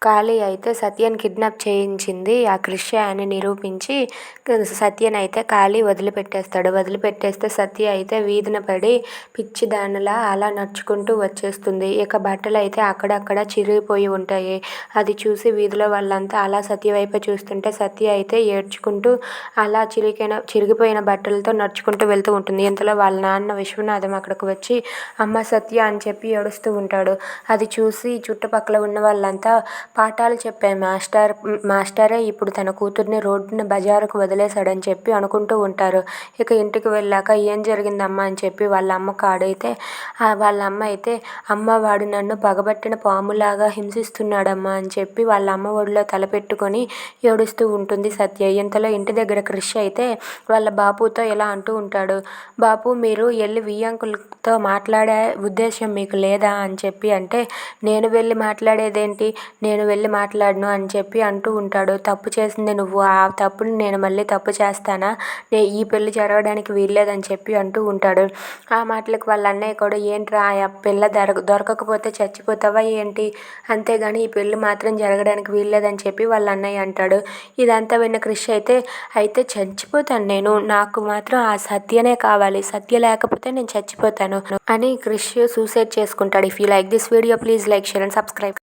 కాళీ అయితే సత్యని కిడ్నాప్ చేయించింది ఆ క్రిష్ అని నిరూపించి సత్యని అయితే కాళీ వదిలిపెట్టేస్తాడు. వదిలిపెట్టేస్తే సత్య అయితే వీధిన పడి పిచ్చిదానిలా అలా నడుచుకుంటూ వచ్చేస్తుంది. ఇక బట్టలు అయితే అక్కడక్కడ చిరిగిపోయి ఉంటాయి. అది చూసి వీధిలో వాళ్ళంతా అలా సత్య వైపే చూస్తుంటే సత్య అయితే ఏడ్చుకుంటూ అలా చిరిగిపోయిన బట్టలతో నడుచుకుంటూ వెళ్తూ ఉంటుంది. ఇంతలో వాళ్ళ నాన్న విశ్వనాథం అక్కడికి వచ్చి అమ్మ సత్య అని చెప్పి ఏడుస్తూ ఉంటాడు. అది చూసి చుట్టుపక్కల ఉన్న వాళ్ళంతా పాఠాలు చెప్పే మాస్టరే ఇప్పుడు తన కూతుర్ని రోడ్డున బజారుకు వదిలేశాడని చెప్పి అనుకుంటూ ఉంటారు. ఇక ఇంటికి వెళ్ళాక ఏం జరిగిందమ్మా అని చెప్పి వాళ్ళ అమ్మకు అడిగితే వాళ్ళ అమ్మ అయితే అమ్మ వాడు నన్ను పగబట్టిన పాములాగా హింసిస్తున్నాడమ్మా అని చెప్పి వాళ్ళ అమ్మ ఒడిలో తలపెట్టుకొని ఏడుస్తూ ఉంటుంది సత్య. ఇంతలో ఇంటి దగ్గర క్రిష్ అయితే వాళ్ళ బాపుతో ఇలా అంటూ ఉంటాడు. బాపు మీరు వెళ్ళి వియ్యంకులతో మాట్లాడే ఉద్దేశం మీకు లేదా అని చెప్పి అంటే నేను వెళ్ళి మాట్లాడేదేంటి, నేను వెళ్ళి మాట్లాడను అని చెప్పి అంటూ ఉంటాడు. తప్పు చేసింది నువ్వు, ఆ తప్పుని నేను మళ్ళీ తప్పు చేస్తానా, ఈ పెళ్లి జరగడానికి వీల్లేదని చెప్పి అంటూ ఉంటాడు. ఆ మాటలకు వాళ్ళ అన్నయ్య కూడా ఏంట్రా ఆ పిల్ల దొరకకపోతే చచ్చిపోతావా ఏంటి, అంతేగాని ఈ పెళ్లి మాత్రం జరగడానికి వీల్లేదని చెప్పి వాళ్ళ అన్నయ్య అంటాడు. ఇదంతా విన్న క్రిష్ అయితే చచ్చిపోతాను నేను, నాకు మాత్రం ఆ సత్యనే కావాలి, సత్య లేకపోతే నేను చచ్చిపోతాను అని క్రిష్ సూసైడ్ చేసుకుంటాడు. If you like this video please like, share and subscribe.